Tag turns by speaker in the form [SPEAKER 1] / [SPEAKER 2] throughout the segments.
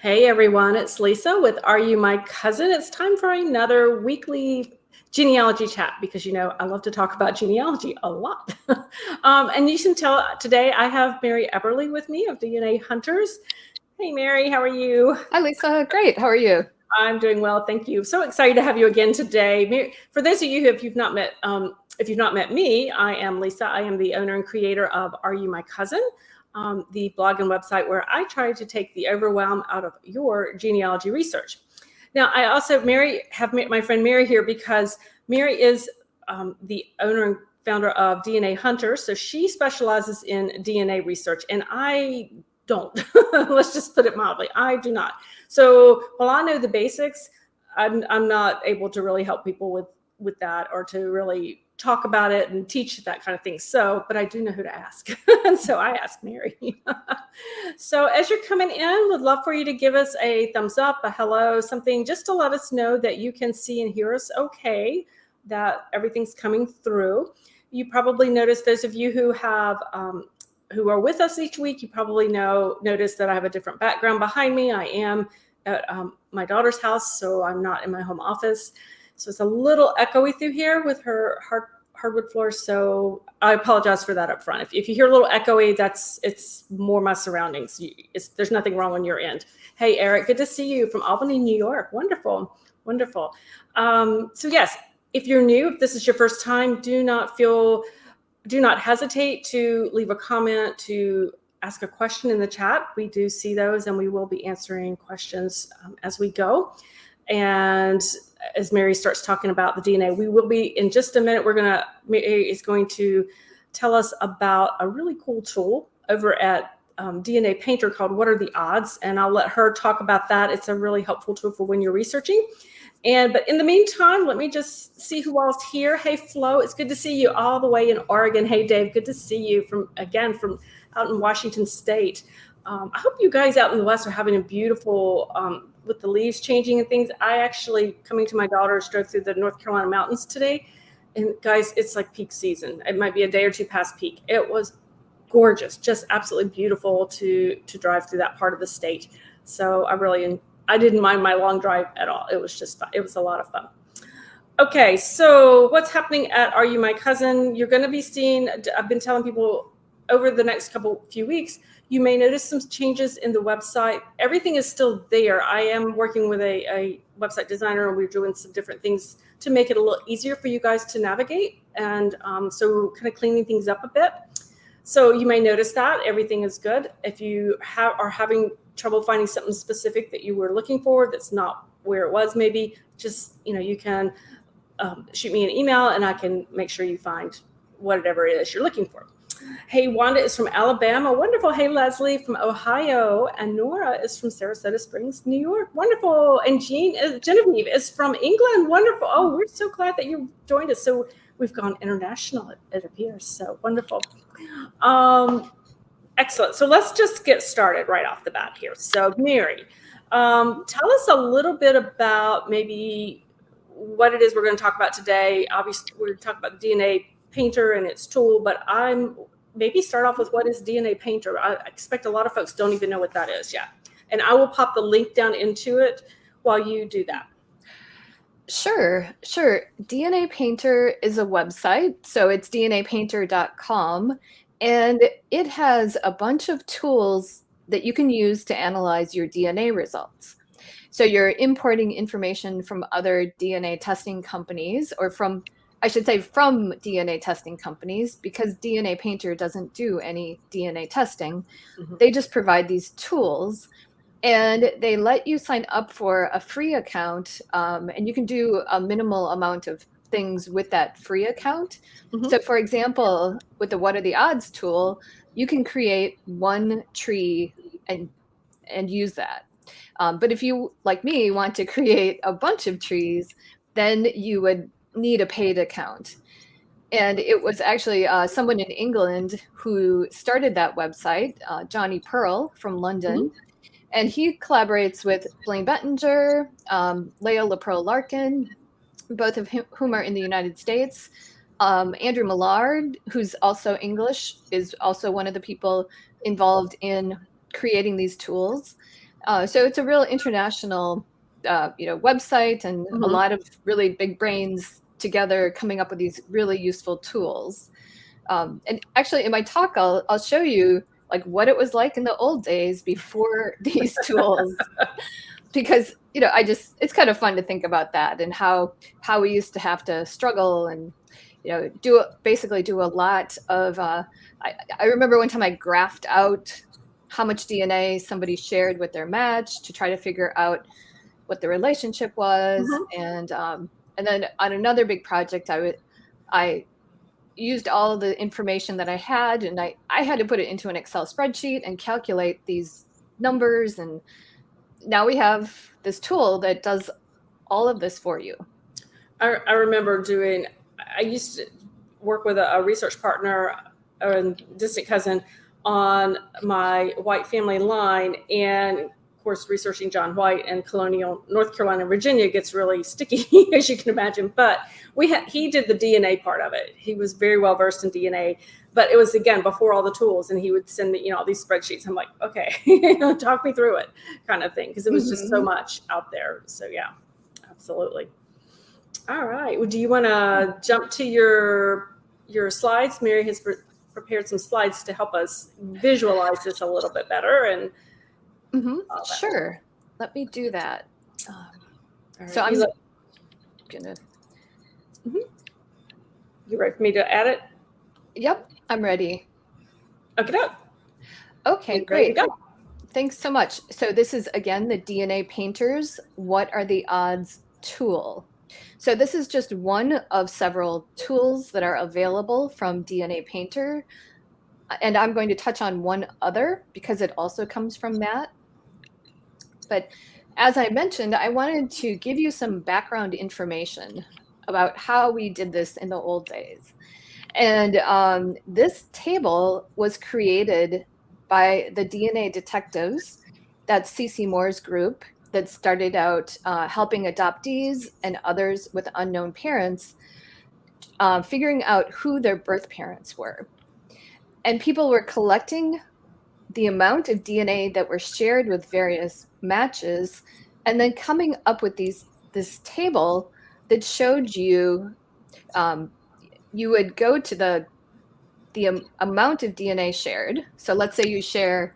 [SPEAKER 1] Hey everyone, it's Lisa with Are You My Cousin? It's time for another weekly genealogy chat because I love to talk about genealogy a lot. And you can tell today I have Mary Eberle with me of DNA Hunters. Hey Mary, how are you?
[SPEAKER 2] Hi, Lisa. Great. How are you?
[SPEAKER 1] I'm doing well, thank you. So excited to have you again today. For those of you if you've not met me, I am Lisa. I am the owner and creator of Are You My Cousin? The blog and website where I try to take the overwhelm out of your genealogy research. Now, I also have my friend Mary here because Mary is the owner and founder of DNA Hunters. So she specializes in DNA research, and I don't. Let's just put it mildly. I do not. So while I know the basics, I'm not able to really help people with that or to really talk about it and teach that kind of thing. So, but I do know who to ask. And so I asked Mary. So as you're coming in, would love for you to give us a thumbs up, a hello, something just to let us know that you can see and hear us okay, that everything's coming through. You probably noticed, those of you who are with us each week, you probably notice that I have a different background behind me. I am at my daughter's house, so I'm not in my home office. So it's a little echoey through here with her hardwood floors. So I apologize for that up front. If you hear a little echoey, it's more my surroundings. There's nothing wrong on your end. Hey, Eric, good to see you from Albany, New York. Wonderful, wonderful. So yes, if you're new, if this is your first time, do not hesitate to leave a comment, to ask a question in the chat. We do see those, and we will be answering questions as we go. And as Mary starts talking about the DNA, we will be, in just a minute, Mary is going to tell us about a really cool tool over at DNA Painter called What Are the Odds? And I'll let her talk about that. It's a really helpful tool for when you're researching. But in the meantime, let me just see who else here. Hey, Flo, it's good to see you all the way in Oregon. Hey, Dave, good to see you from out in Washington State. I hope you guys out in the West are having a beautiful, with the leaves changing and things. I actually, coming to my daughter's, drove through the North Carolina mountains today. And guys, it's like peak season. It might be a day or two past peak. It was gorgeous, just absolutely beautiful to drive through that part of the state. So I didn't mind my long drive at all. It was a lot of fun. Okay, so what's happening at Are You My Cousin? You're going to be seeing, I've been telling people over the next few weeks, you may notice some changes in the website. Everything is still there. I am working with a website designer, and we're doing some different things to make it a little easier for you guys to navigate. And so we're kind of cleaning things up a bit. So you may notice that everything is good. If you are having trouble finding something specific that you were looking for that's not where it was, maybe just, you can shoot me an email and I can make sure you find whatever it is you're looking for. Hey, Wanda is from Alabama. Wonderful. Hey, Leslie from Ohio. And Nora is from Sarasota Springs, New York. Wonderful. And Genevieve is from England. Wonderful. Oh, we're so glad that you joined us. So we've gone international, it appears. So wonderful. Excellent. So let's just get started right off the bat here. So Mary, tell us a little bit about maybe what it is we're going to talk about today. Obviously, we're going to talk about the DNA Painter and its tool, but maybe start off with what is DNA Painter. I expect a lot of folks don't even know what that is yet. And I will pop the link down into it while you do that.
[SPEAKER 2] Sure. DNA Painter is a website, so it's dnapainter.com, and it has a bunch of tools that you can use to analyze your DNA results. So you're importing information from other DNA testing companies, or from DNA testing companies, because DNA Painter doesn't do any DNA testing. Mm-hmm. They just provide these tools, and they let you sign up for a free account, and you can do a minimal amount of things with that free account. Mm-hmm. So for example, with the What Are the Odds tool, you can create one tree and use that. But if you, like me, want to create a bunch of trees, then you would need a paid account. And it was actually someone in England who started that website, Johnny Pearl from London. Mm-hmm. And he collaborates with Blaine Bettinger, Leo LaPro Larkin, both of whom are in the United States. Andrew Millard, who's also English, is also one of the people involved in creating these tools. So it's a real international, website, and a
[SPEAKER 1] Mhm.
[SPEAKER 2] lot of really big brains together coming up with these really useful tools. And actually, in my talk, I'll show you like what it was like in the old days before these tools, because it's kind of fun to think about that, and how we used to have to struggle and basically do a lot of. I remember one time I graphed out how much DNA somebody shared with their match to try to figure out what the relationship was,
[SPEAKER 1] Mhm.
[SPEAKER 2] and then on another big project, I used all of the information that I had, and I had to put it into an Excel spreadsheet and calculate these numbers, and now we have this tool that does all of this for you.
[SPEAKER 1] I remember I used to work with a research partner, a distant cousin, on my white family line. And of course, researching John White and colonial North Carolina and Virginia gets really sticky, as you can imagine. But he did the DNA part of it. He was very well versed in DNA. But it was, again, before all the tools. And he would send me, all these spreadsheets. I'm like, okay, talk me through it, kind of thing. Because it was just so
[SPEAKER 2] Mhm.
[SPEAKER 1] much out there. So, yeah, absolutely. All right. Well, do you want to jump to your slides? Mary has prepared some slides to help us visualize this a little bit better, and all that.
[SPEAKER 2] Sure. Let me do that.
[SPEAKER 1] All
[SPEAKER 2] So
[SPEAKER 1] right.
[SPEAKER 2] I'm gonna.
[SPEAKER 1] You ready for me to add it?
[SPEAKER 2] Yep, I'm ready.
[SPEAKER 1] Okay,
[SPEAKER 2] Okay,
[SPEAKER 1] we're ready to
[SPEAKER 2] great.
[SPEAKER 1] go.
[SPEAKER 2] Thanks so much. So this is again the DNA Painters What Are the Odds tool. So this is just one of several tools that are available from DNA Painter. And I'm going to touch on one other because it also comes from that. But as I mentioned, I wanted to give you some background information about how we did this in the old days. And this table was created by the DNA detectives. That's CC Moore's group that started out helping adoptees and others with unknown parents figuring out who their birth parents were. And people were collecting the amount of DNA that were shared with various matches, and then coming up with this table that showed you you would go to the amount of DNA shared. So let's say you share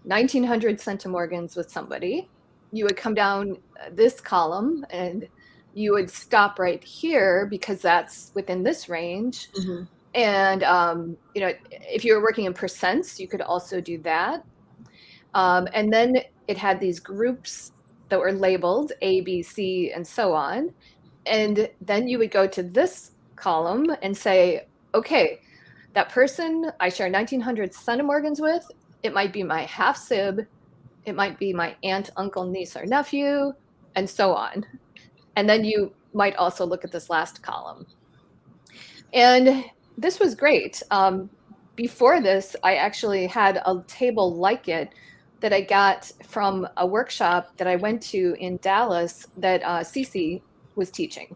[SPEAKER 2] 1900 centimorgans with somebody, you would come down this column and you would stop right here because that's within this range.
[SPEAKER 1] Mm-hmm.
[SPEAKER 2] And if you were working in percents, you could also do that. And then it had these groups that were labeled A, B, C, and so on. And then you would go to this column and say, okay, that person I share 1900 centimorgans with, it might be my half sib, it might be my aunt, uncle, niece, or nephew, and so on. And then you might also look at this last column. And this was great. Before this, I actually had a table like it that I got from a workshop that I went to in Dallas that Cece was teaching.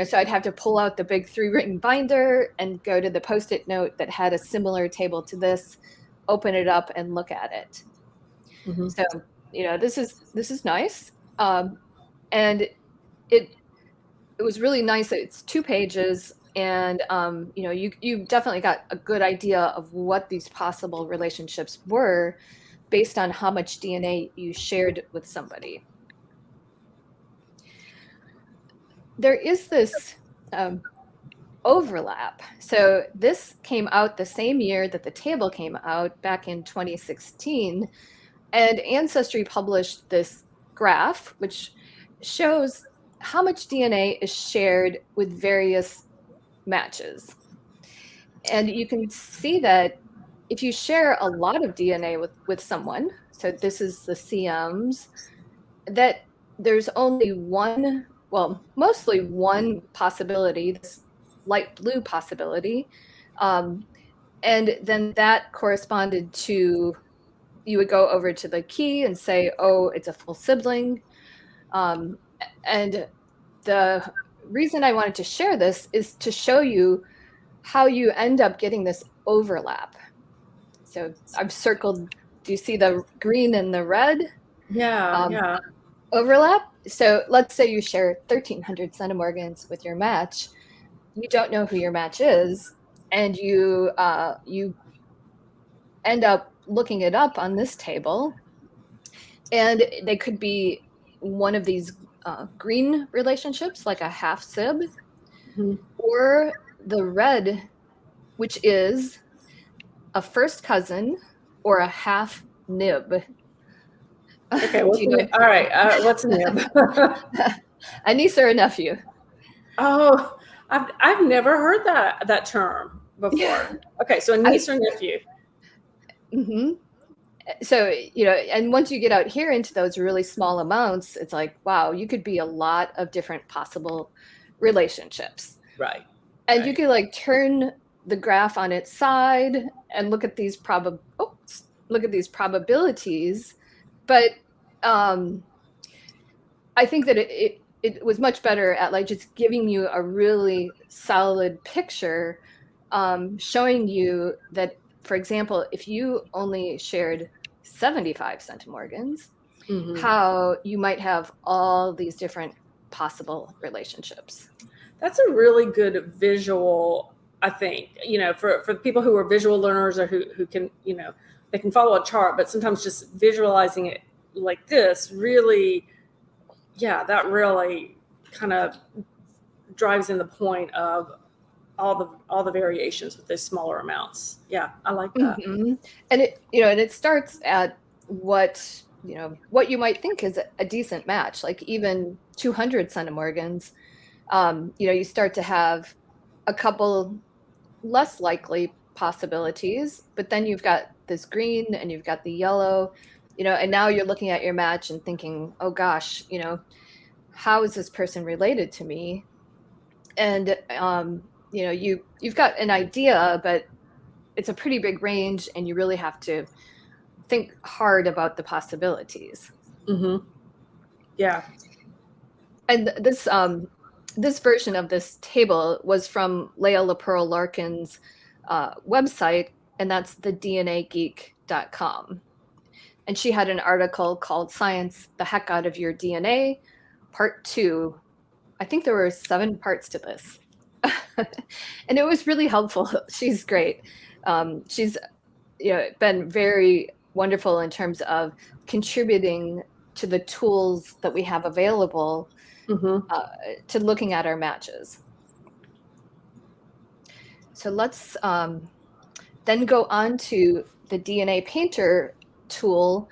[SPEAKER 2] So I'd have to pull out the big 3-ring binder and go to the Post-it note that had a similar table to this, open it up and look at it.
[SPEAKER 1] Mm-hmm.
[SPEAKER 2] So, this is nice. And it was really nice that it's 2 pages, and you definitely got a good idea of what these possible relationships were based on how much DNA you shared with somebody. There is this overlap. So this came out the same year that the table came out, back in 2016, and Ancestry published this graph which shows how much DNA is shared with various matches. And you can see that if you share a lot of DNA with someone, so this is the CMs, that there's only one, well, mostly one possibility, this light blue possibility. And then that corresponded to, you would go over to the key and say, oh, it's a full sibling. And the reason I wanted to share this is to show you how you end up getting this overlap. So I've circled, do you see the green and the red?
[SPEAKER 1] Yeah.
[SPEAKER 2] Overlap. So let's say you share 1,300 centimorgans with your match. You don't know who your match is, and you end up looking it up on this table, and they could be one of these green relationships, like a half sib, or the red, which is a first cousin or a half nib.
[SPEAKER 1] Okay, all right. What's a nib?
[SPEAKER 2] A niece or a nephew.
[SPEAKER 1] Oh, I've never heard that term before. Okay, so a niece or nephew.
[SPEAKER 2] Mm-hmm. So, and once you get out here into those really small amounts, it's like, wow, you could be a lot of different possible relationships.
[SPEAKER 1] Right.
[SPEAKER 2] And you could like turn the graph on its side and look at these probabilities. But I think that it was much better at like just giving you a really solid picture, showing you that, for example, if you only shared 75 centimorgans, how you might have all these different possible relationships.
[SPEAKER 1] That's a really good visual, I think, for the people who are visual learners or who can, they can follow a chart, but sometimes just visualizing it like this really, that really kind of drives in the point of all the variations with those smaller amounts. Yeah, I like that.
[SPEAKER 2] Mm-hmm. And it starts at what you might think is a decent match, like even 200 centimorgans. You start to have a couple less likely possibilities, but then you've got this green and you've got the yellow, and now you're looking at your match and thinking, oh gosh, how is this person related to me? And you've got an idea, but it's a pretty big range, and you really have to think hard about the possibilities.
[SPEAKER 1] Yeah.
[SPEAKER 2] And this version of this table was from Leah LaPearl Larkin's website, and that's the DNAgeek.com. And she had an article called Science the Heck Out of Your DNA, Part 2. I think there were 7 parts to this. And it was really helpful. She's great. She's been very wonderful in terms of contributing to the tools that we have available to looking at our matches. So let's then go on to the DNA Painter tool.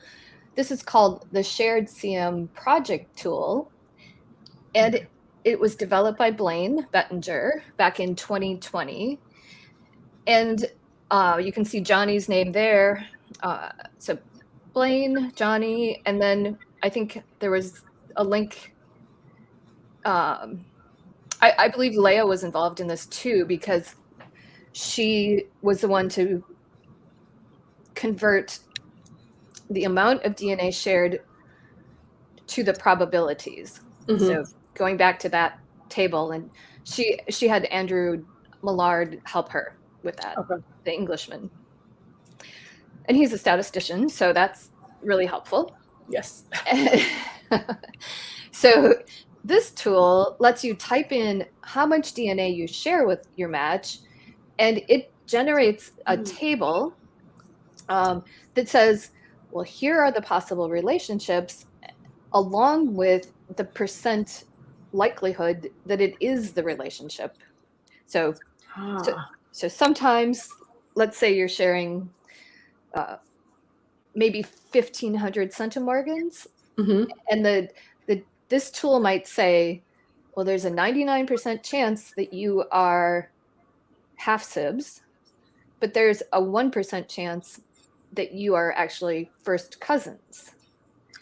[SPEAKER 2] This is called the Shared CM Project tool, and it was developed by Blaine Bettinger back in 2020. And you can see Johnny's name there. So Blaine, Johnny, and then I think there was a link. I believe Leah was involved in this too, because she was the one to convert the amount of DNA shared to the probabilities. So going back to that table, and she had Andrew Millard help her with that, the Englishman. And he's a statistician, so that's really helpful.
[SPEAKER 1] Yes.
[SPEAKER 2] So this tool lets you type in how much DNA you share with your match, and it generates a table that says, well, here are the possible relationships, along with the percent likelihood that it is the relationship. So sometimes, let's say you're sharing maybe 1,500 centimorgans, and this tool might say, well, there's a 99% chance that you are half sibs, but there's a 1% chance that you are actually first cousins.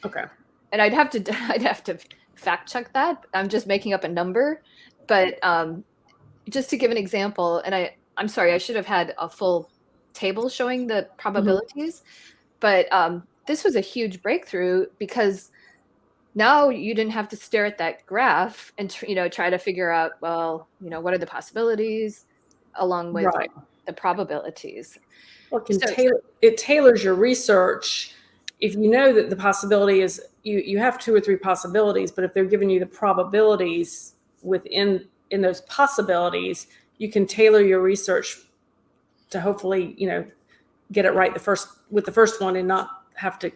[SPEAKER 1] Okay.
[SPEAKER 2] And I'd have to fact check that. I'm just making up a number, but just to give an example, and I'm sorry, I should have had a full table showing the probabilities, but this was a huge breakthrough, because now you didn't have to stare at that graph and try to figure out, well, what are the possibilities along with the probabilities.
[SPEAKER 1] Well, it tailors your research if you know that the possibility is you have 2 or 3 possibilities, but if they're giving you the probabilities within in those possibilities, you can tailor your research to hopefully, get it right with the first one and not have to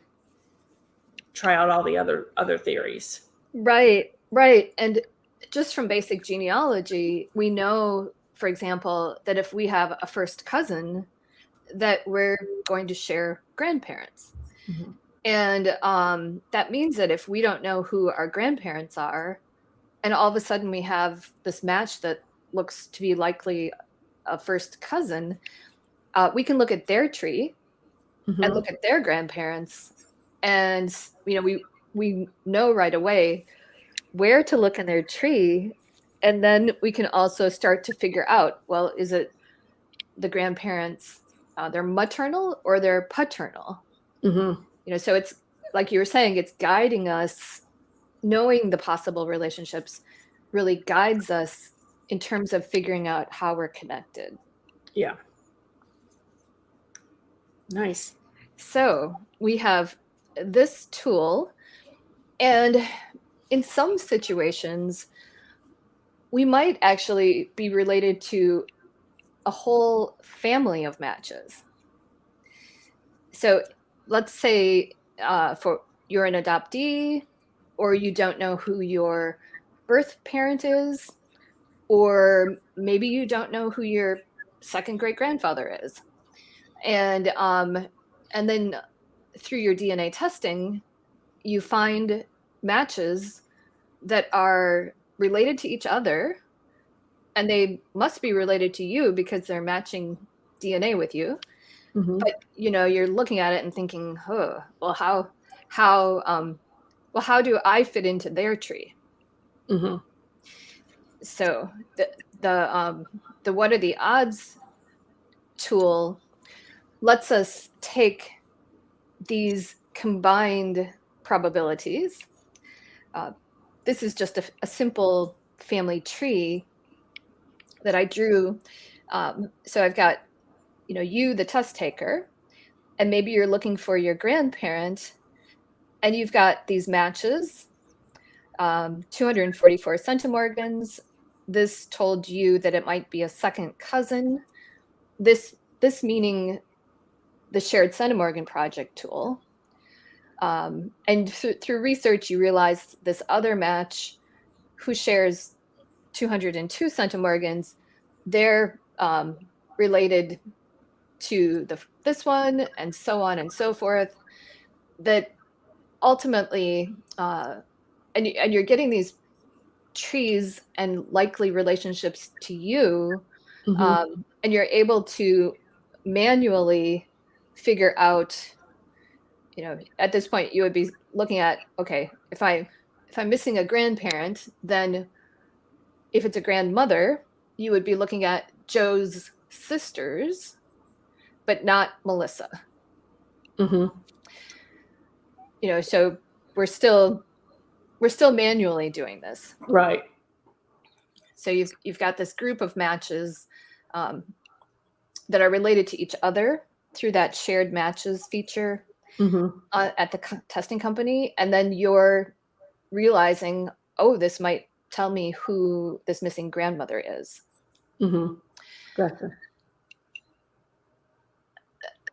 [SPEAKER 1] try out all the other theories.
[SPEAKER 2] Right, right. And just from basic genealogy, we know, for example, that if we have a first cousin, that we're going to share grandparents.
[SPEAKER 1] Mm-hmm.
[SPEAKER 2] And that means that if we don't know who our grandparents are, and all of a sudden we have this match that looks to be likely a first cousin, we can look at their tree
[SPEAKER 1] Mm-hmm.
[SPEAKER 2] and look at their grandparents, and we know right away where to look in their tree, and then we can also start to figure out, well, is it the grandparents, their maternal or their paternal?
[SPEAKER 1] Mm-hmm.
[SPEAKER 2] So it's like you were saying, it's guiding us. Knowing the possible relationships really guides us in terms of figuring out how we're connected.
[SPEAKER 1] Yeah. Nice.
[SPEAKER 2] So we have this tool, and in some situations, we might actually be related to a whole family of matches. So let's say for you're an adoptee, or you don't know who your birth parent is, or maybe you don't know who your second great grandfather is, and then through your DNA testing, you find matches that are related to each other, and they must be related to you because they're matching DNA with you.
[SPEAKER 1] Mm-hmm.
[SPEAKER 2] But you're looking at it and thinking, oh, well, how do I fit into their tree?
[SPEAKER 1] Mm-hmm.
[SPEAKER 2] So the what are the odds tool lets us take these combined probabilities. This is just a simple family tree that I drew. So I've got, you, the test taker, and maybe you're looking for your grandparent, and you've got these matches, 244 centimorgans. This told you that it might be a second cousin. This meaning the shared centimorgan project tool. And through research, you realize this other match who shares 202 centimorgans, they're related to this one, and so on and so forth, that ultimately, and you're getting these trees and likely relationships to you,
[SPEAKER 1] Mm-hmm.
[SPEAKER 2] and you're able to manually figure out, at this point you would be looking at, okay, if I'm missing a grandparent, then if it's a grandmother, you would be looking at Joe's sisters, but not Melissa.
[SPEAKER 1] Mm-hmm.
[SPEAKER 2] So we're still manually doing this.
[SPEAKER 1] Right.
[SPEAKER 2] So you've got this group of matches that are related to each other through that shared matches feature
[SPEAKER 1] Mm-hmm.
[SPEAKER 2] at the testing company, and then you're realizing, oh, this might tell me who this missing grandmother is.
[SPEAKER 1] Mm-hmm. Gotcha.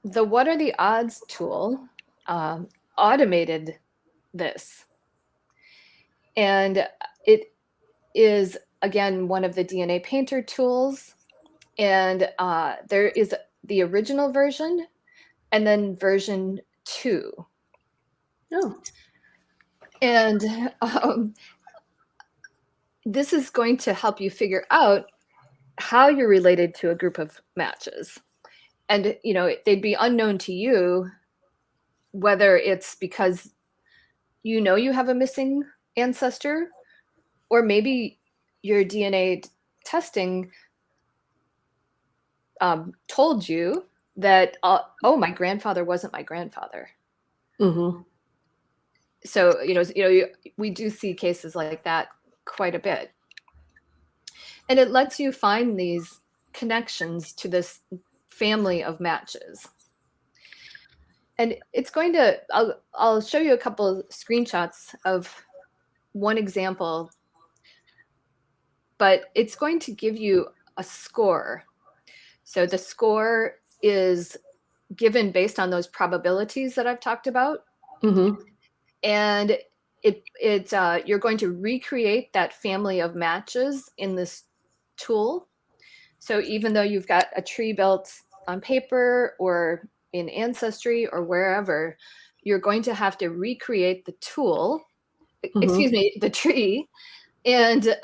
[SPEAKER 2] The what are the odds tool automated this, and it is again one of the DNA Painter tools, and there is the original version and then version 2.
[SPEAKER 1] Oh.
[SPEAKER 2] And this is going to help you figure out how you're related to a group of matches. And, they'd be unknown to you, whether it's because you have a missing ancestor, or maybe your DNA testing told you that, oh, my grandfather wasn't my grandfather.
[SPEAKER 1] Mm-hmm.
[SPEAKER 2] So, we do see cases like that quite a bit. And it lets you find these connections to this family of matches. And it's going to, I'll show you a couple of screenshots of one example, but it's going to give you a score. So the score is given based on those probabilities that I've talked about.
[SPEAKER 1] Mm-hmm.
[SPEAKER 2] And you're going to recreate that family of matches in this tool. So even though you've got a tree built on paper or in Ancestry or wherever, you're going to have to recreate the tool, excuse me, the tree, and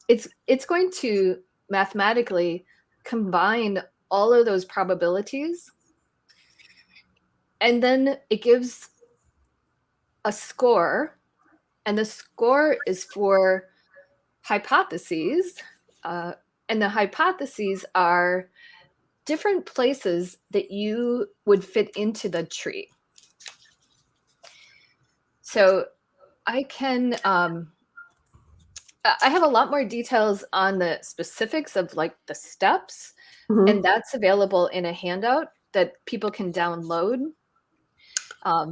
[SPEAKER 2] it's going to mathematically combine all of those probabilities, and then it gives a score, and the score is for hypotheses, and the hypotheses are different places that you would fit into the tree. So I can, I have a lot more details on the specifics of like the steps,
[SPEAKER 1] Mm-hmm.
[SPEAKER 2] and that's available in a handout that people can download.
[SPEAKER 1] I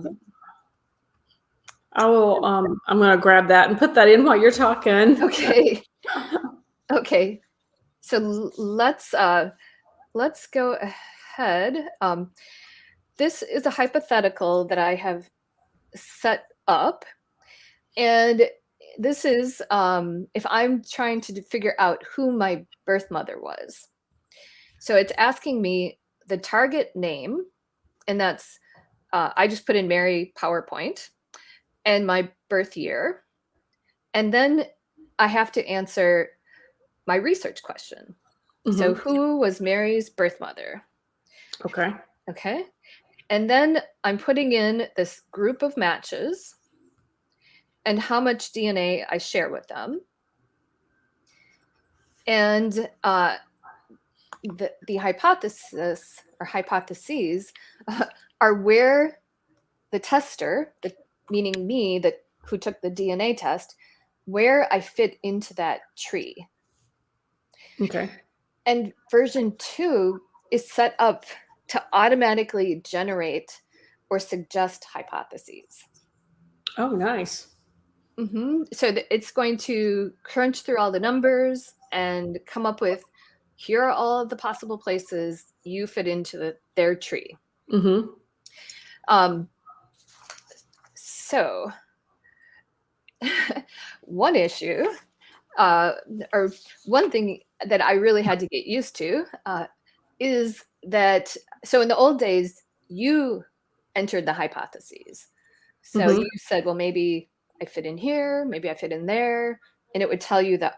[SPEAKER 1] will. I'm going to grab that and put that in while you're talking.
[SPEAKER 2] Okay. Okay. So let's go ahead. This is a hypothetical that I have set up, and this is if I'm trying to figure out who my birth mother was. So it's asking me the target name, and that's I just put in Mary PowerPoint, and my birth year, and then I have to answer my research question.
[SPEAKER 1] Mm-hmm.
[SPEAKER 2] So who was Mary's birth mother?
[SPEAKER 1] Okay.
[SPEAKER 2] Okay. And then I'm putting in this group of matches and how much DNA I share with them. And the hypothesis or hypotheses are where the tester, meaning me, who took the DNA test, where I fit into that tree.
[SPEAKER 1] Okay.
[SPEAKER 2] And version 2 is set up to automatically generate or suggest hypotheses.
[SPEAKER 1] Oh, nice.
[SPEAKER 2] Mm-hmm. So it's going to crunch through all the numbers and come up with, here are all of the possible places you fit into their tree.
[SPEAKER 1] Mm-hmm.
[SPEAKER 2] So one issue, or one thing that I really had to get used to is that, so in the old days, you entered the hypotheses. So you said, well, maybe I fit in here, maybe I fit in there, and it would tell you the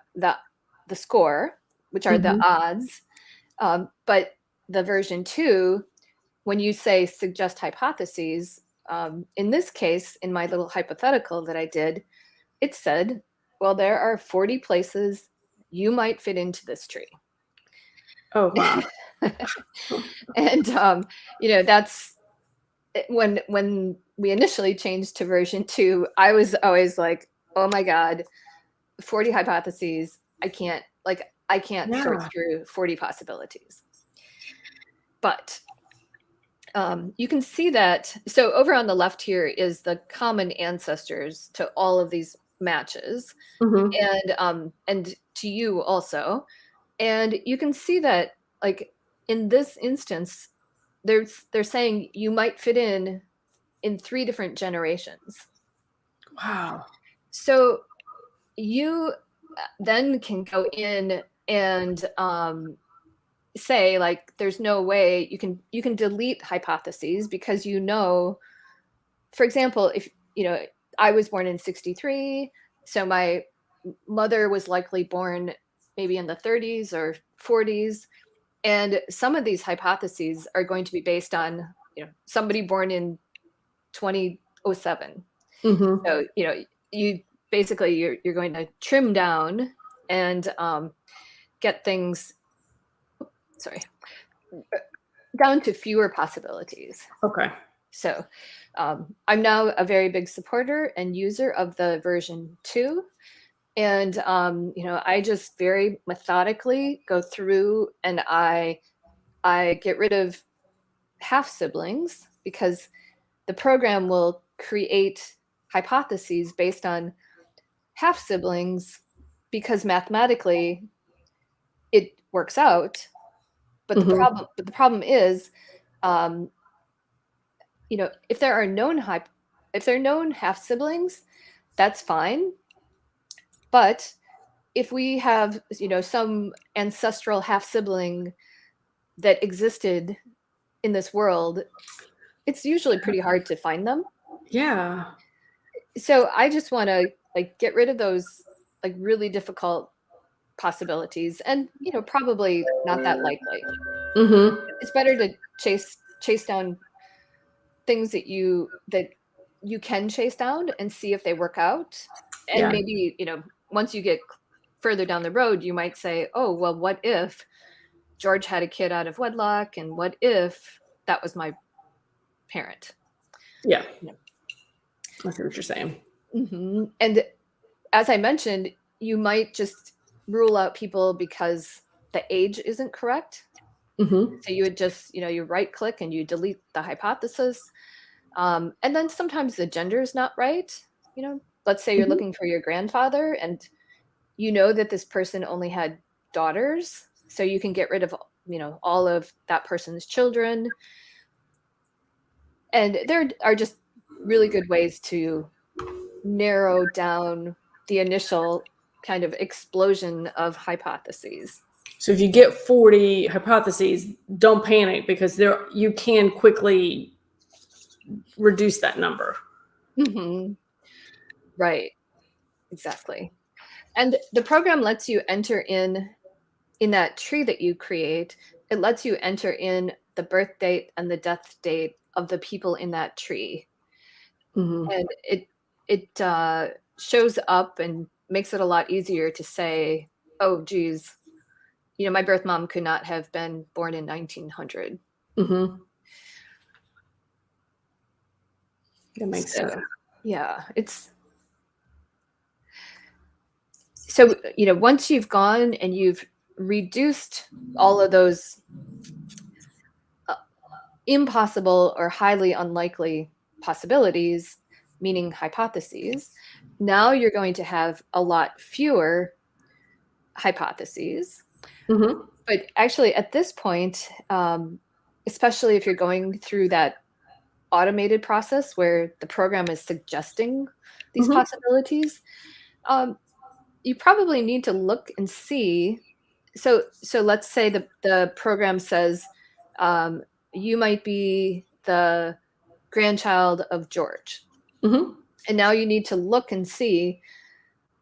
[SPEAKER 2] score, which are the odds. But the version 2, when you say suggest hypotheses, in this case, in my little hypothetical that I did, it said, well, there are 40 places you might fit into this tree.
[SPEAKER 1] Oh, wow.
[SPEAKER 2] And, that's when we initially changed to version 2, I was always like, oh my God, 40 hypotheses. I can't sort through 40 possibilities. But you can see that. So over on the left here is the common ancestors to all of these matches, and to you also. And you can see that, like in this instance, they're saying you might fit in 3 different generations.
[SPEAKER 1] Wow.
[SPEAKER 2] So you then can go in and say, like, there's no way you can delete hypotheses, because for example, if I was born in 1963, so my mother was likely born maybe in the 30s or 40s, and some of these hypotheses are going to be based on somebody born in 2007. So you basically you're going to trim down and get things down to fewer possibilities.
[SPEAKER 1] Okay.
[SPEAKER 2] So I'm now a very big supporter and user of the version 2. And, I just very methodically go through and I get rid of half siblings because the program will create hypotheses based on half siblings because mathematically it works out. But the problem is, if there are known half siblings, that's fine. But if we have, some ancestral half sibling that existed in this world, it's usually pretty hard to find them.
[SPEAKER 1] Yeah.
[SPEAKER 2] So I just want to get rid of those really difficult possibilities, and probably not that likely. It's better to chase down things that you can chase down and see if they work out. And
[SPEAKER 1] Yeah.
[SPEAKER 2] maybe, once you get further down the road, you might say, oh, well, what if George had a kid out of wedlock, and what if that was my parent?
[SPEAKER 1] Yeah. I see what you're saying.
[SPEAKER 2] And as I mentioned, you might just rule out people because the age isn't correct. So you would just, you right click and you delete the hypothesis. And then sometimes the gender is not right. Let's say you're looking for your grandfather, and that this person only had daughters. So you can get rid of, all of that person's children. And there are just really good ways to narrow down the initial kind of explosion of hypotheses.
[SPEAKER 1] So if you get 40 hypotheses, don't panic, because you can quickly reduce that number.
[SPEAKER 2] Right. Exactly. And the program lets you enter in that tree that you create. It lets you enter in the birth date and the death date of the people in that tree. And it shows up and makes it a lot easier to say, oh, geez, my birth mom could not have been born in 1900.
[SPEAKER 1] That makes sense.
[SPEAKER 2] Yeah, so, once you've gone and you've reduced all of those impossible or highly unlikely possibilities, meaning hypotheses, now you're going to have a lot fewer hypotheses. But actually, at this point, especially if you're going through that automated process where the program is suggesting these possibilities, you probably need to look and see. So let's say the program says you might be the grandchild of George. And now you need to look and see,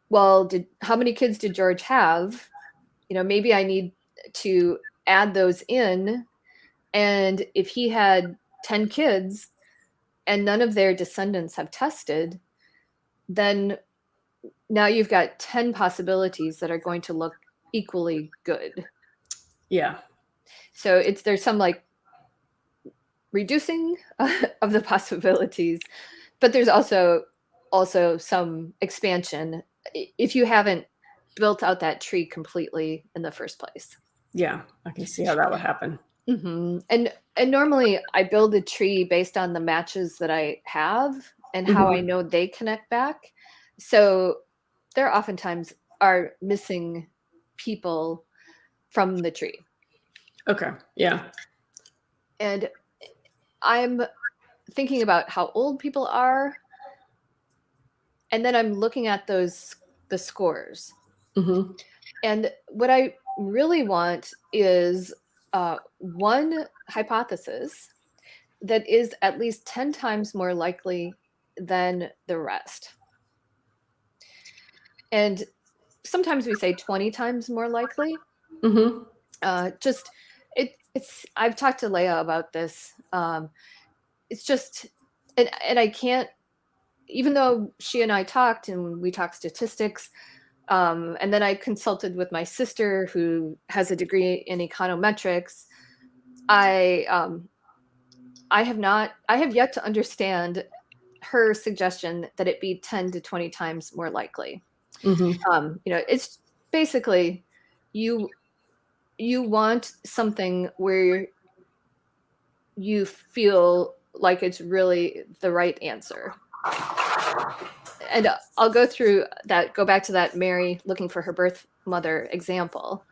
[SPEAKER 2] well, how many kids did George have? Maybe I need to add those in. And if he had 10 kids and none of their descendants have tested, then now you've got 10 possibilities that are going to look equally good.
[SPEAKER 1] Yeah.
[SPEAKER 2] So there's some reducing of the possibilities, but there's also some expansion if you haven't built out that tree completely in the first place.
[SPEAKER 1] Yeah, I can see how that would happen.
[SPEAKER 2] And normally I build a tree based on the matches that I have and how I know they connect back. So there oftentimes are missing people from the tree.
[SPEAKER 1] Okay. Yeah.
[SPEAKER 2] And I'm thinking about how old people are, and then I'm looking at the scores. And what I really want is one hypothesis that is at least 10 times more likely than the rest. And sometimes we say 20 times more likely. I've talked to Leah about this. It's just, and I can't, even though she and I talked and we talked statistics, and then I consulted with my sister who has a degree in econometrics. I have yet to understand her suggestion that it be 10 to 20 times more likely. It's basically you want something where you feel like it's really the right answer. And I'll go through that, go back to that Mary looking for her birth mother example.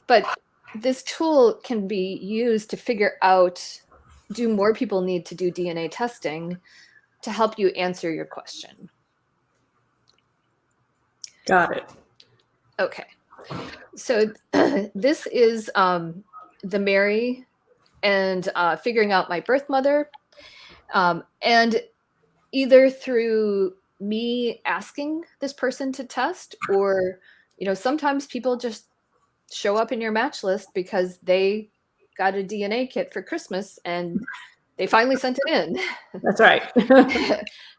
[SPEAKER 2] But this tool can be used to figure out, do more people need to do DNA testing to help you answer your question?
[SPEAKER 1] Got it.
[SPEAKER 2] Okay. So this is the Mary and figuring out my birth mother. And either through me asking this person to test, or, sometimes people just show up in your match list because they got a DNA kit for Christmas and they finally sent it in.
[SPEAKER 1] That's right.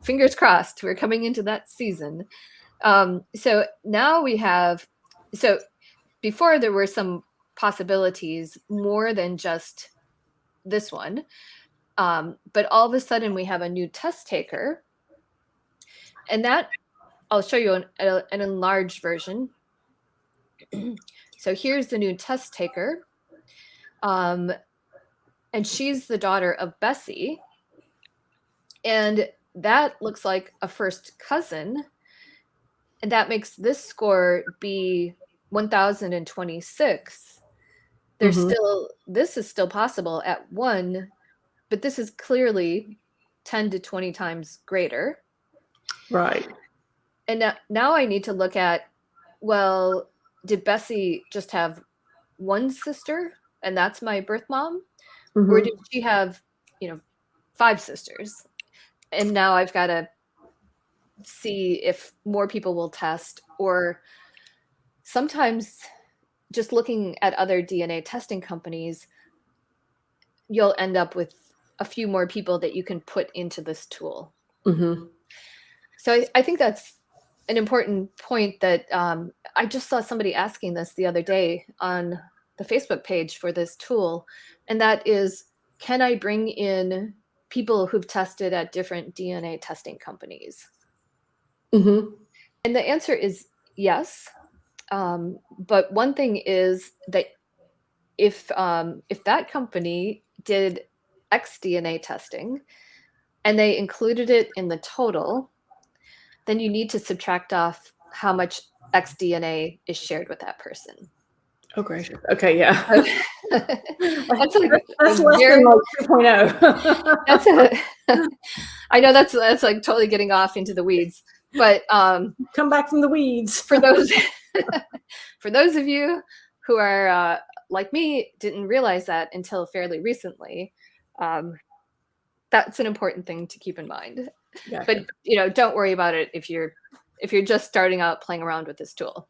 [SPEAKER 2] Fingers crossed, we're coming into that season. So now we have, so before there were some possibilities more than just this one. But all of a sudden we have a new test taker, and that I'll show you an enlarged version. So here's the new test taker. And she's the daughter of Bessie. And that looks like a first cousin. And that makes this score be 1026. There's still, this is still possible at 1, but this is clearly 10 to 20 times greater.
[SPEAKER 1] Right.
[SPEAKER 2] And now I need to look at, well, did Bessie just have one sister and that's my birth mom? Or did she have, 5 sisters? And now I've got to see if more people will test, or sometimes just looking at other DNA testing companies, you'll end up with a few more people that you can put into this tool. So I think that's an important point that I just saw somebody asking this the other day on the Facebook page for this tool. And that is, can I bring in people who've tested at different DNA testing companies? And the answer is yes. But one thing is that if that company did X DNA testing and they included it in the total, then you need to subtract off how much X DNA is shared with that person.
[SPEAKER 1] Oh, gracious. Okay, yeah.
[SPEAKER 2] That's like
[SPEAKER 1] that's less than like 2.0.
[SPEAKER 2] That's I know that's like totally getting off into the weeds, but
[SPEAKER 1] come back from the weeds.
[SPEAKER 2] For those of you who are like me, didn't realize that until fairly recently, that's an important thing to keep in mind. Gotcha. But don't worry about it if you're just starting out playing around with this tool.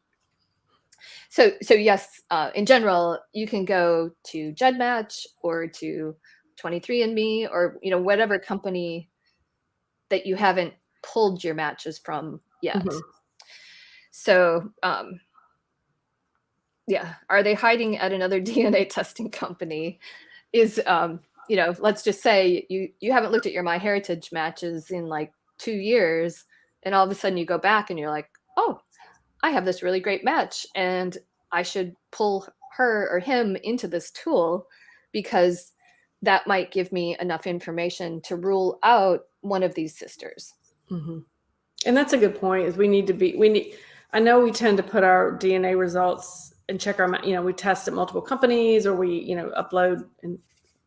[SPEAKER 2] So yes, in general, you can go to GEDmatch or to 23andMe or whatever company that you haven't pulled your matches from yet. So yeah, are they hiding at another DNA testing company? Is let's just say you haven't looked at your MyHeritage matches in like 2 years, and all of a sudden you go back and you're like, oh, I have this really great match and I should pull her or him into this tool because that might give me enough information to rule out one of these sisters.
[SPEAKER 1] And that's a good point, is I know we tend to put our DNA results and check our, we test at multiple companies, or we, upload and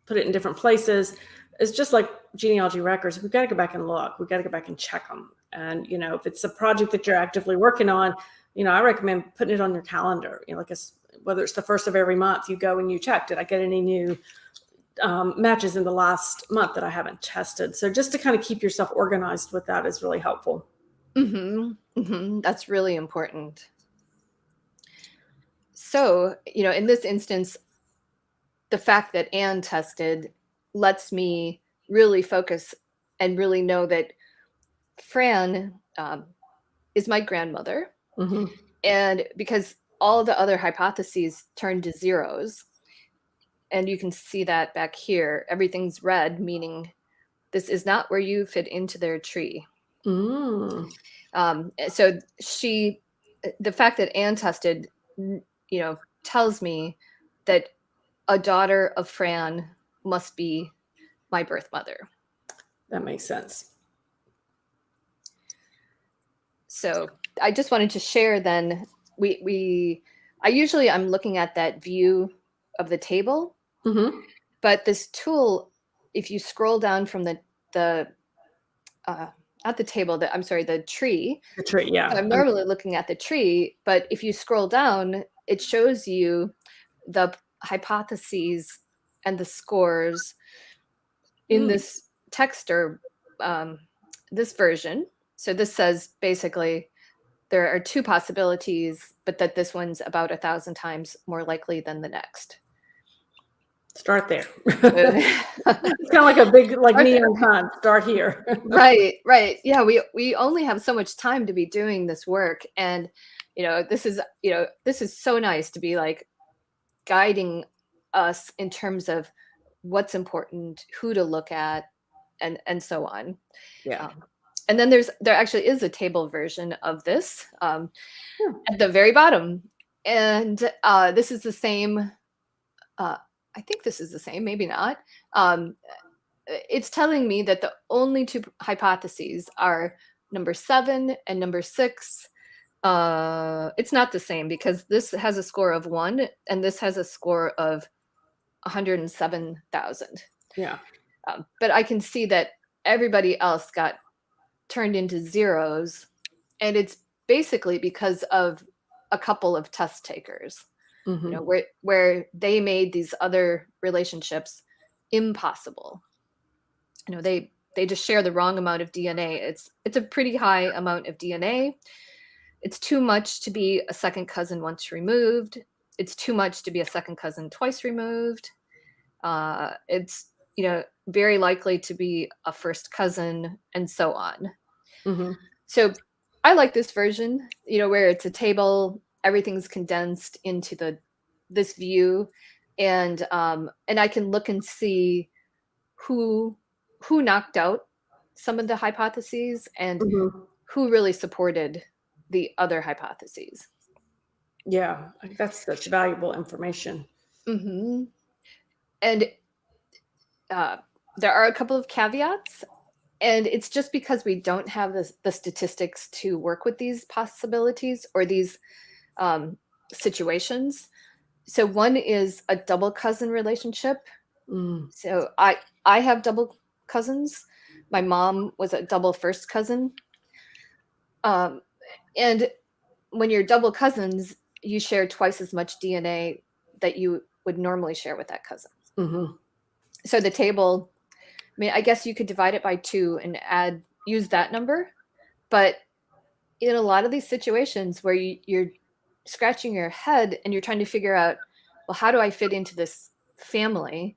[SPEAKER 1] put it in different places. It's just like genealogy records. We've got to go back and look. We've got to go back and check them. And, if it's a project that you're actively working on, I recommend putting it on your calendar, whether it's the first of every month, you go and you check, did I get any new matches in the last month that I haven't tested? So just to kind of keep yourself organized with that is really helpful.
[SPEAKER 2] That's really important. So, in this instance, the fact that Anne tested lets me really focus and really know that Fran is my grandmother. And because all the other hypotheses turned to zeros, and you can see that back here, everything's red, meaning this is not where you fit into their tree. So the fact that Anne tested, tells me that a daughter of Fran must be my birth mother.
[SPEAKER 1] That makes sense.
[SPEAKER 2] So I just wanted to share then, I'm looking at that view of the table, but this tool, if you scroll down from the not the table, the tree.
[SPEAKER 1] The tree, yeah.
[SPEAKER 2] I'm normally looking at the tree, but if you scroll down, it shows you the hypotheses and the scores in this text or this version. So this says basically there are two possibilities, but that this one's about 1,000 times more likely than the next.
[SPEAKER 1] Start there. It's kind of like a big neon sign. Start here.
[SPEAKER 2] Right. Yeah, we only have so much time to be doing this work, and this is so nice to be like guiding us in terms of what's important, who to look at, and so on.
[SPEAKER 1] Yeah.
[SPEAKER 2] And then there actually is a table version of this at the very bottom, and this is the same. I think this is the same, maybe not. It's telling me that the only two hypotheses are number 7 and number 6. It's not the same because this has a score of 1 and this has a score of 107,000.
[SPEAKER 1] Yeah.
[SPEAKER 2] But I can see that everybody else got turned into zeros, and it's basically because of a couple of test takers. Where they made these other relationships impossible. They just share the wrong amount of DNA. It's a pretty high amount of DNA. It's too much to be a second cousin once removed. It's too much to be a second cousin twice removed. It's very likely to be a first cousin, and so on. So I like this version, where it's a table, everything's condensed into this view, and I can look and see who knocked out some of the hypotheses and who really supported the other hypotheses.
[SPEAKER 1] Yeah, that's such valuable information.
[SPEAKER 2] And there are a couple of caveats, and it's just because we don't have the statistics to work with these possibilities or these situations. So one is a double cousin relationship. So I have double cousins. My mom was a double first cousin. And when you're double cousins, you share twice as much DNA that you would normally share with that cousin. So the table, I guess you could divide it by 2 and use that number. But in a lot of these situations where you're scratching your head and you're trying to figure out, well, how do I fit into this family?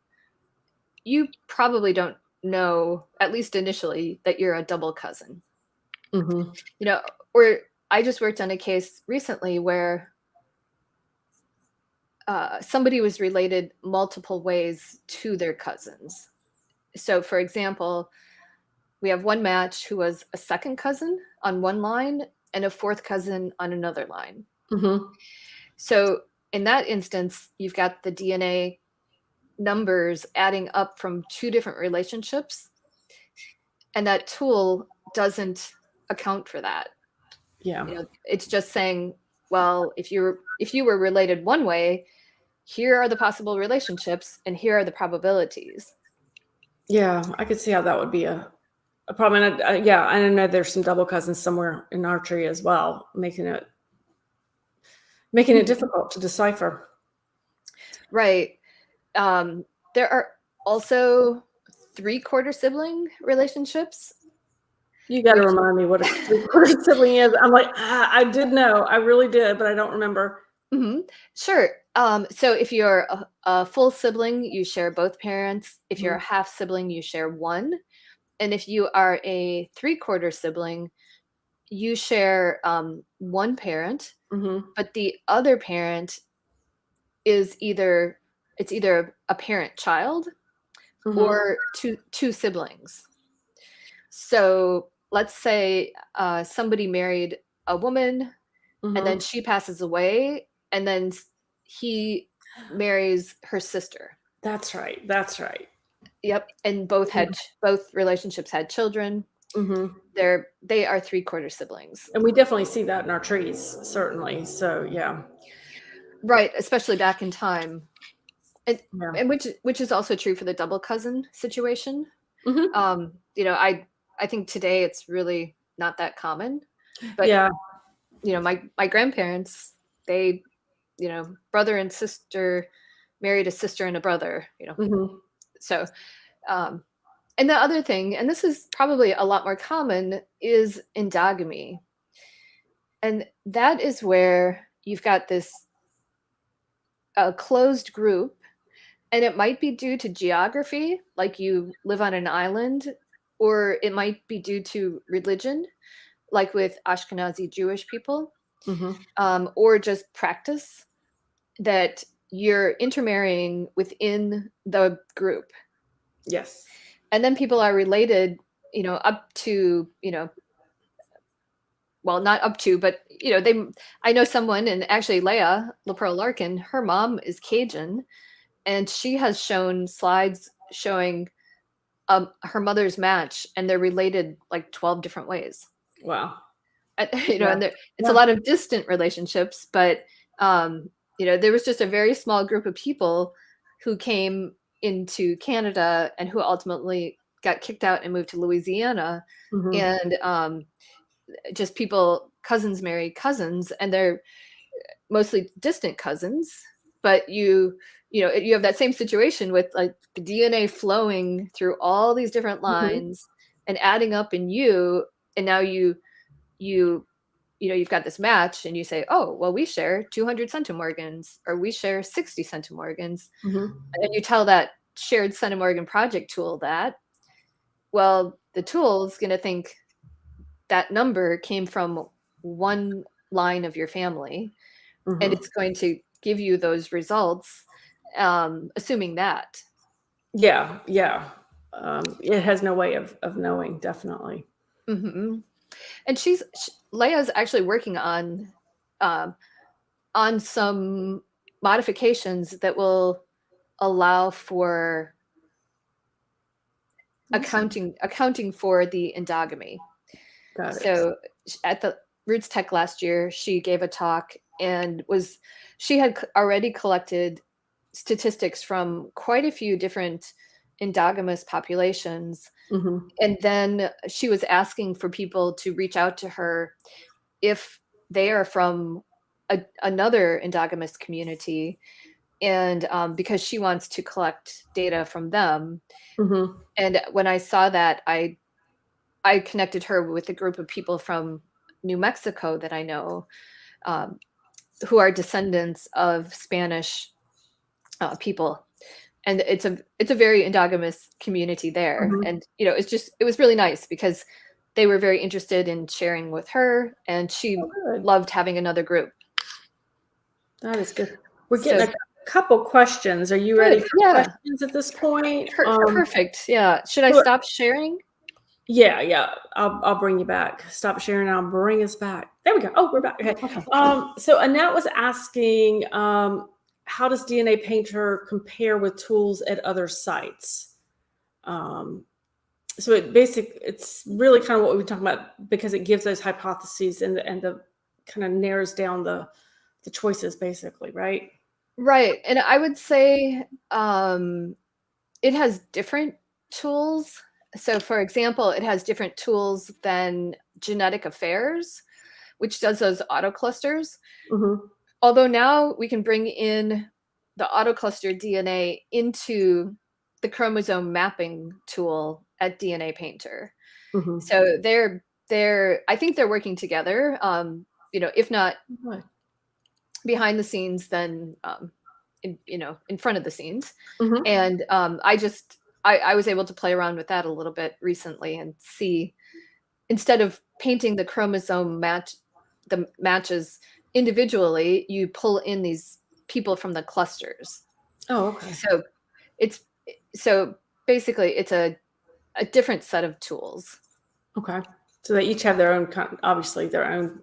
[SPEAKER 2] You probably don't know, at least initially, that you're a double cousin. Or I just worked on a case recently where somebody was related multiple ways to their cousins. So, for example, we have one match who was a second cousin on one line and a fourth cousin on another line. So in that instance, you've got the DNA numbers adding up from 2 different relationships, and that tool doesn't account for that. It's just saying, well, if you were related one way, here are the possible relationships and here are the probabilities.
[SPEAKER 1] Yeah, I could see how that would be a problem. And I know there's some double cousins somewhere in our tree as well, making it difficult to decipher.
[SPEAKER 2] Right. There are also 3/4 sibling relationships.
[SPEAKER 1] You got to remind me what a 3/4 sibling is. I'm like, I did know, I really did, but I don't remember.
[SPEAKER 2] Sure. So if you're a full sibling, you share both parents. If you're a half sibling, you share one. And if you are a 3/4 sibling, you share one parent, but the other parent is either a parent-child or two siblings. So let's say somebody married a woman and then she passes away, and then he marries her sister.
[SPEAKER 1] That's right.
[SPEAKER 2] Yep, and both relationships had children.
[SPEAKER 1] Mm-hmm.
[SPEAKER 2] They are 3/4 siblings.
[SPEAKER 1] And we definitely see that in our trees, certainly. So yeah.
[SPEAKER 2] Right, especially back in time. And
[SPEAKER 1] Yeah.
[SPEAKER 2] and which is also true for the double cousin situation.
[SPEAKER 1] Mm-hmm.
[SPEAKER 2] I think today it's really not that common, but
[SPEAKER 1] Yeah.
[SPEAKER 2] my grandparents, they, brother and sister married a sister and a brother,
[SPEAKER 1] Mm-hmm.
[SPEAKER 2] so um, and the other thing, and this is probably a lot more common, is endogamy. And that is where you've got this closed group, and it might be due to geography, like you live on an island, or it might be due to religion, like with Ashkenazi Jewish people,
[SPEAKER 1] Mm-hmm.
[SPEAKER 2] or just practice that you're intermarrying within the group.
[SPEAKER 1] Yes.
[SPEAKER 2] And then people are related, up to, well, not up to, but I know someone, and actually Leah LaPearl Larkin, her mom is Cajun, and she has shown slides showing her mother's match, and they're related like 12 different ways.
[SPEAKER 1] Wow. Yeah.
[SPEAKER 2] And it's a
[SPEAKER 1] Yeah.
[SPEAKER 2] lot of distant relationships, but there was just a very small group of people who came into Canada and who ultimately got kicked out and moved to Louisiana,
[SPEAKER 1] Mm-hmm.
[SPEAKER 2] and just people, cousins marry cousins, and they're mostly distant cousins, but you have that same situation with like the DNA flowing through all these different
[SPEAKER 1] Mm-hmm.
[SPEAKER 2] lines and adding up in you, and now you you've got this match, and you say, oh well, we share 200 centimorgans, or we share 60 centimorgans,
[SPEAKER 1] Mm-hmm.
[SPEAKER 2] and you tell that shared centimorgan project tool that, well, the tool's going to think that number came from one line of your family, and
[SPEAKER 1] Mm-hmm.
[SPEAKER 2] it's going to give you those results, assuming that.
[SPEAKER 1] Yeah. Yeah. It has no way of knowing, definitely.
[SPEAKER 2] Hmm. And Leia's actually working um, on some modifications that will allow for
[SPEAKER 1] Awesome.
[SPEAKER 2] accounting for the endogamy.
[SPEAKER 1] Got it.
[SPEAKER 2] So at the Roots Tech last year, she gave a talk, and she had already collected statistics from quite a few different endogamous populations.
[SPEAKER 1] Mm-hmm.
[SPEAKER 2] And then she was asking for people to reach out to her if they are from another endogamous community, and because she wants to collect data from them.
[SPEAKER 1] Mm-hmm.
[SPEAKER 2] And when I saw that, I connected her with a group of people from New Mexico that I know, um, who are descendants of Spanish people, and it's a very endogamous community there.
[SPEAKER 1] Mm-hmm.
[SPEAKER 2] And it was really nice because they were very interested in sharing with her, and she
[SPEAKER 1] Oh, good.
[SPEAKER 2] loved having another group.
[SPEAKER 1] That is good. We're
[SPEAKER 2] So
[SPEAKER 1] getting a couple questions. Are you ready
[SPEAKER 2] good,
[SPEAKER 1] for
[SPEAKER 2] yeah.
[SPEAKER 1] questions at this point?
[SPEAKER 2] Perfect, yeah. Should I
[SPEAKER 1] So
[SPEAKER 2] stop sharing?
[SPEAKER 1] yeah, yeah. I'll bring you back. Stop sharing. I'll bring us back. There we go. Oh, we're back. Okay.
[SPEAKER 2] Okay.
[SPEAKER 1] So Annette was asking, how does DNA Painter compare with tools at other sites? Um, so it's really kind of what we talking about, because it gives those hypotheses and the kind of narrows down the choices, basically, right?
[SPEAKER 2] Right, and I would say it has different tools. So, for example, it has different tools than Genetic Affairs, which does those autoclusters.
[SPEAKER 1] Mm-hmm.
[SPEAKER 2] Although now we can bring in the autocluster DNA into the chromosome mapping tool at DNA Painter.
[SPEAKER 1] Mm-hmm.
[SPEAKER 2] So I think they're working together. If not behind the scenes, then in front of the scenes.
[SPEAKER 1] Mm-hmm.
[SPEAKER 2] And I was able to play around with that a little bit recently and see, instead of painting the chromosome the matches individually, you pull in these people from the clusters.
[SPEAKER 1] Oh, okay.
[SPEAKER 2] So it's so basically it's a different set of tools.
[SPEAKER 1] Okay. So they each have their own, obviously their own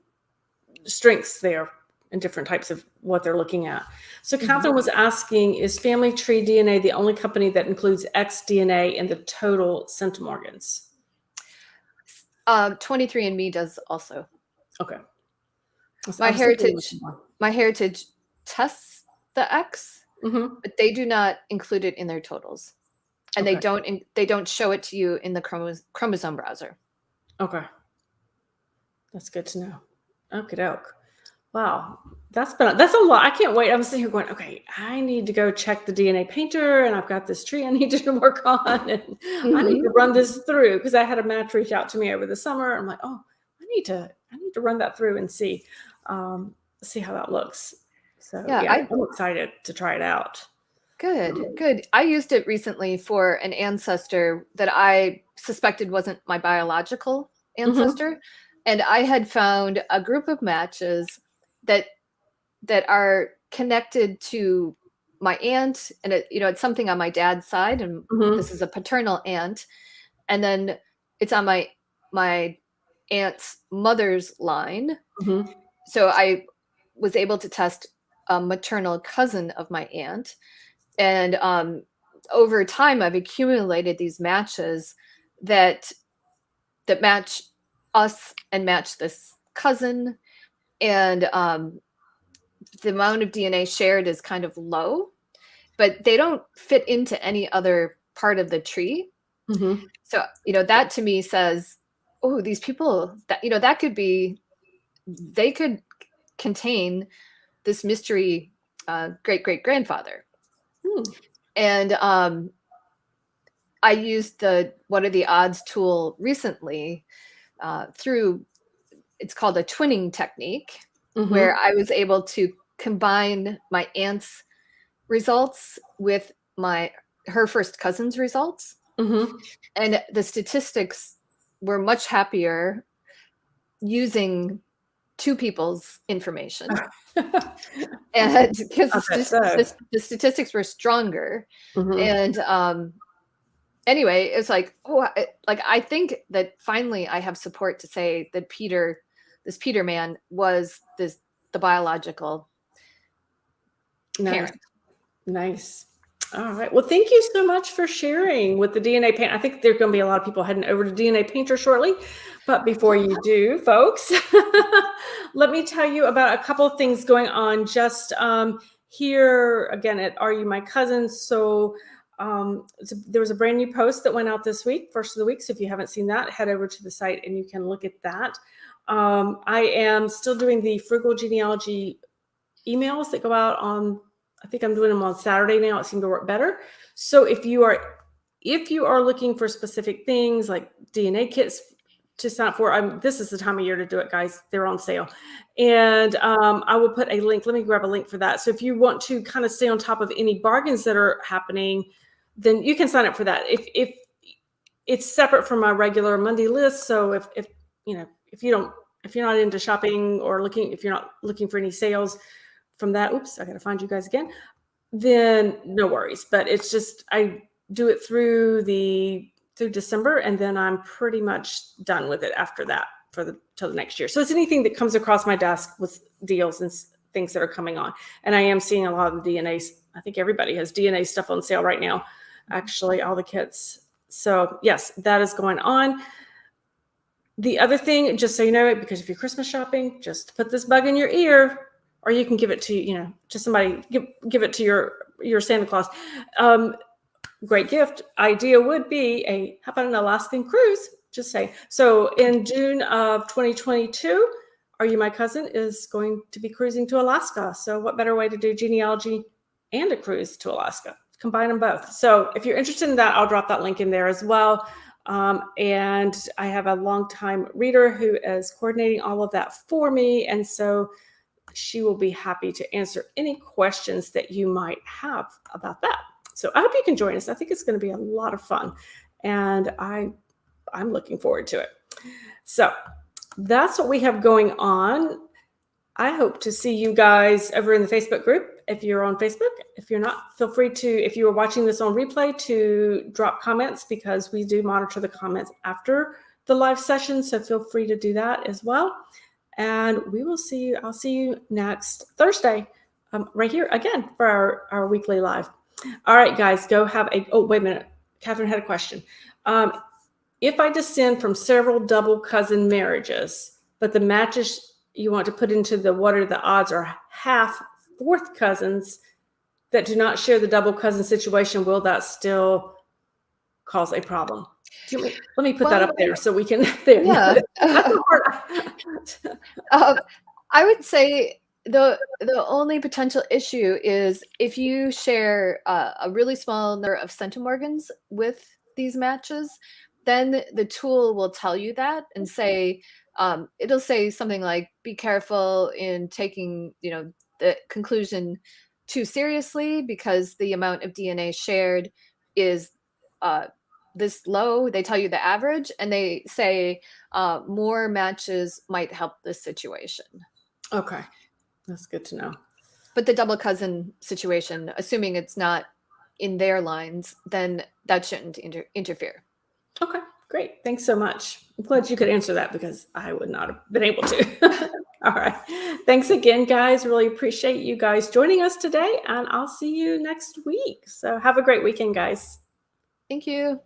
[SPEAKER 1] strengths there. and different types of what they're looking at. So Catherine was asking, is Family Tree DNA the only company that includes X DNA in the total centimorgans?
[SPEAKER 2] 23andMe does also.
[SPEAKER 1] Okay.
[SPEAKER 2] My heritage tests the X, but they do not include it in their totals, and they don't show it to you in the chromosome browser.
[SPEAKER 1] Okay, that's good to know. Okie doke. Wow, that's a lot. I can't wait. I'm sitting here going, okay, I need to go check the DNA painter, and I've got this tree I need to work on, and I need to run this through, because I had a match reach out to me over the summer. I'm like, oh, I need to run that through and see how that looks. So yeah, I'm excited to try it out.
[SPEAKER 2] Good. I used it recently for an ancestor that I suspected wasn't my biological ancestor, and I had found a group of matches that are connected to my aunt, and it's something on my dad's side, and this is a paternal aunt, and then it's on my aunt's mother's line. So I was able to test a maternal cousin of my aunt, and over time I've accumulated these matches that match us and match this cousin, and the amount of DNA shared is kind of low, but they don't fit into any other part of the tree. So, that to me says, oh, these people that, that could be, they could contain this mystery great-great-grandfather. And I used the what are the odds tool recently through, it's called a twinning technique, where I was able to combine my aunt's results with her first cousin's results. And the statistics were much happier using two people's information. And because the statistics were stronger. And anyway, it's like, I think that finally I have support to say that this Peter man was the biological parent.
[SPEAKER 1] Nice. All right. Well, thank you so much for sharing with the DNA Painter. I think there's going to be a lot of people heading over to DNA Painter shortly. But before you do, folks, let me tell you about a couple of things going on just here again at Are You My Cousin? So there was a brand new post that went out this week, first of the week. So if you haven't seen that, head over to the site and you can look at that. I am still doing the Frugal Genealogy emails that go out on, I think I'm doing them on Saturday now. It seemed to work better. So if you are looking for specific things like DNA kits to sign up for, this is the time of year to do it, guys. They're on sale. And I will put a link. Let me grab a link for that. So if you want to kind of stay on top of any bargains that are happening, then you can sign up for that. If it's separate from my regular Monday list. So if you're not into shopping or if you're not looking for any sales from that, oops, I got to find you guys again, then no worries. But it's just, I do it through December, and then I'm pretty much done with it after that till the next year. So it's anything that comes across my desk with deals and things that are coming on. And I am seeing a lot of the DNA. I think everybody has DNA stuff on sale right now, actually, all the kits. So yes, that is going on. The other thing, just so you know it, because if you're Christmas shopping, just put this bug in your ear, or you can give it to, to somebody, give it to your Santa Claus. Great gift idea would be how about an Alaskan cruise? Just say. So in June of 2022, Are You My Cousin is going to be cruising to Alaska. So what better way to do genealogy and a cruise to Alaska? Combine them both. So if you're interested in that, I'll drop that link in there as well. And I have a longtime reader who is coordinating all of that for me. And so she will be happy to answer any questions that you might have about that. So I hope you can join us. I think it's going to be a lot of fun, and I'm looking forward to it. So that's what we have going on. I hope to see you guys over in the Facebook group. If you're on Facebook, if you're not, feel free to, if you are watching this on replay, to drop comments, because we do monitor the comments after the live session. So feel free to do that as well. And we will see you. I'll see you next Thursday, right here again for our weekly live. All right, guys, go have a, oh, wait a minute. Catherine had a question. If I descend from several double cousin marriages, but the matches you want to put into the what are the odds are half fourth cousins that do not share the double cousin situation, will that still cause a problem? Let me put that up there so we can. There.
[SPEAKER 2] Yeah. I would say the only potential issue is if you share a really small number of centimorgans with these matches, then the tool will tell you that and say, it'll say something like, be careful in taking, the conclusion too seriously because the amount of DNA shared is this low. They tell you the average, and they say more matches might help this situation.
[SPEAKER 1] Okay, that's good to know.
[SPEAKER 2] But the double cousin situation, assuming it's not in their lines, then that shouldn't interfere.
[SPEAKER 1] Okay, great. Thanks so much. I'm glad you could answer that because I would not have been able to. All right. Thanks again, guys. Really appreciate you guys joining us today, and I'll see you next week. So have a great weekend, guys.
[SPEAKER 2] Thank you.